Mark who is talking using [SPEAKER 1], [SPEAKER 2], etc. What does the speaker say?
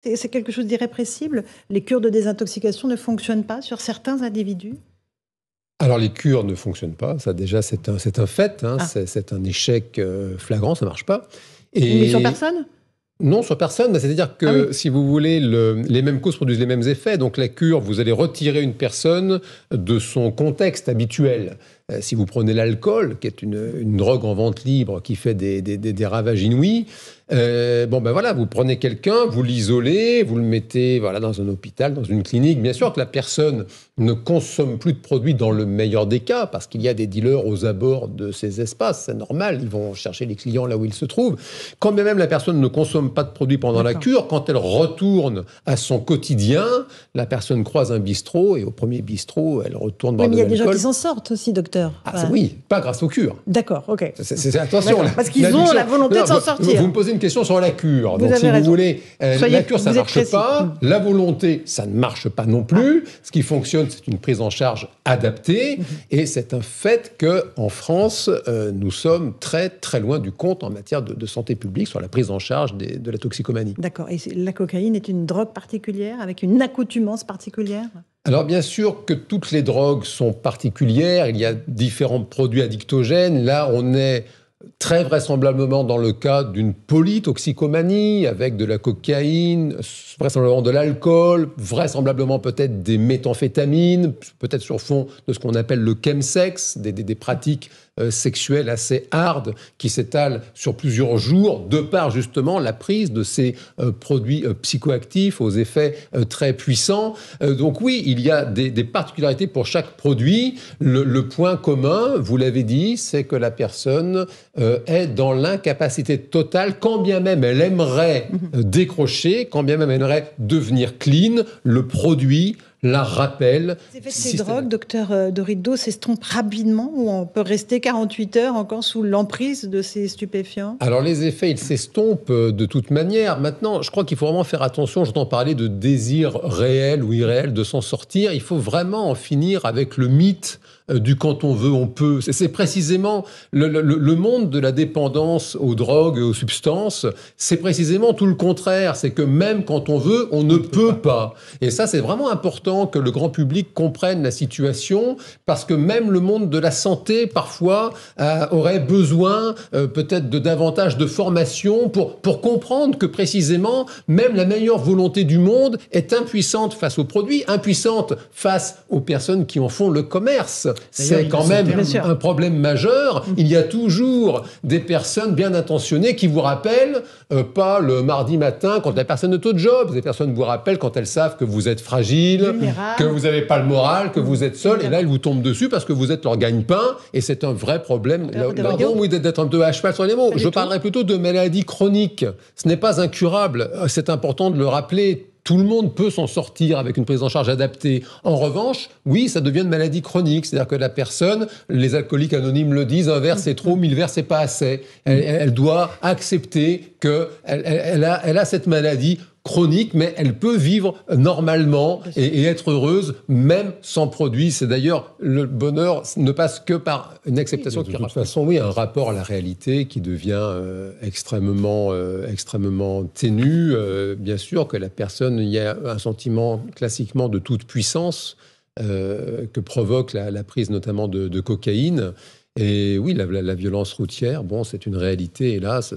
[SPEAKER 1] C'est quelque chose d'irrépressible? Les cures de désintoxication ne fonctionnent pas sur certains individus?
[SPEAKER 2] Alors, les cures ne fonctionnent pas. Ça, déjà, c'est un fait. Hein.
[SPEAKER 1] Ah.
[SPEAKER 2] C'est un échec flagrant. Ça ne marche pas.
[SPEAKER 1] Mais sur personne?
[SPEAKER 2] Non, sur personne. C'est-à-dire que, si vous voulez, les mêmes causes produisent les mêmes effets. Donc, la cure, vous allez retirer une personne de son contexte habituel. Si vous prenez l'alcool, qui est une drogue en vente libre qui fait des ravages inouïs, voilà, vous prenez quelqu'un, vous l'isolez, vous le mettez dans un hôpital, dans une clinique. Bien sûr que la personne ne consomme plus de produits dans le meilleur des cas, parce qu'il y a des dealers aux abords de ces espaces. C'est normal, ils vont chercher les clients là où ils se trouvent. Quand bien même la personne ne consomme pas de produits pendant la cure, quand elle retourne à son quotidien, la personne croise un bistrot, et au premier bistrot, elle retourne boire de l'alcool.
[SPEAKER 1] Mais il y a des gens qui s'en sortent aussi, docteur.
[SPEAKER 2] Oui, pas grâce aux cures.
[SPEAKER 1] D'accord, ok.
[SPEAKER 2] Attention.
[SPEAKER 1] Parce qu'ils ont la volonté de s'en sortir.
[SPEAKER 2] Vous me posez une question sur la cure. Donc, si vous voulez, la cure, ça ne marche pas. La volonté, ça ne marche pas non plus. Ce qui fonctionne, c'est une prise en charge adaptée. Et c'est un fait qu'en France, nous sommes très, très loin du compte en matière de santé publique sur la prise en charge de la toxicomanie.
[SPEAKER 1] D'accord. Et la cocaïne est une drogue particulière, avec une accoutumance particulière?
[SPEAKER 2] Alors bien sûr que toutes les drogues sont particulières, il y a différents produits addictogènes. Là, on est très vraisemblablement dans le cas d'une polytoxicomanie avec de la cocaïne, vraisemblablement de l'alcool, vraisemblablement peut-être des méthamphétamines, peut-être sur fond de ce qu'on appelle le chemsex, des pratiques sexuelles assez hard qui s'étalent sur plusieurs jours, de par justement la prise de ces produits psychoactifs aux effets très puissants. Donc oui, il y a des particularités pour chaque produit. Le point commun, vous l'avez dit, c'est que la personne est dans l'incapacité totale, quand bien même elle aimerait décrocher, quand bien même elle aimerait devenir clean, le produit la rappelle.
[SPEAKER 1] Les effets de ces drogues, docteur Dorido, s'estompent rapidement ou on peut rester 48 heures encore sous l'emprise de ces stupéfiants?
[SPEAKER 2] Alors les effets, ils s'estompent de toute manière. Maintenant, je crois qu'il faut vraiment faire attention. J'entends parler de désir réel ou irréel de s'en sortir. Il faut vraiment en finir avec le mythe du quand on veut, on peut. C'est précisément le monde de la dépendance aux drogues et aux substances. C'est précisément tout le contraire. C'est que même quand on veut, on ne peut pas. Et ça, c'est vraiment important que le grand public comprenne la situation, parce que même le monde de la santé, parfois, aurait besoin peut-être de davantage de formation pour comprendre que précisément, même la meilleure volonté du monde est impuissante face aux produits, impuissante face aux personnes qui en font le commerce. C'est quand même un problème majeur. Il y a toujours des personnes bien intentionnées qui vous rappellent, pas le mardi matin quand la personne est au job, des personnes vous rappellent quand elles savent que vous êtes fragile, que vous n'avez pas le moral, que vous êtes seul, et là elles vous tombent dessus parce que vous êtes leur gagne-pain, et c'est un vrai problème. Pardon, oui, d'être un peu à cheval sur les mots. Je parlerai plutôt de maladie chronique. Ce n'est pas incurable. C'est important de le rappeler. Tout le monde peut s'en sortir avec une prise en charge adaptée. En revanche, oui, ça devient une maladie chronique. C'est-à-dire que la personne, les alcooliques anonymes le disent, un verre c'est trop, 1000 verres c'est pas assez. Elle doit accepter qu'elle a cette maladie chronique, mais elle peut vivre normalement et être heureuse, même sans produit. C'est d'ailleurs, le bonheur ne passe que par une acceptation. De toute façon, oui, un rapport à la réalité qui devient extrêmement ténu. Bien sûr que la personne, il y a un sentiment classiquement de toute puissance que provoque la prise notamment de cocaïne. Et oui, la violence routière, bon, c'est une réalité, hélas.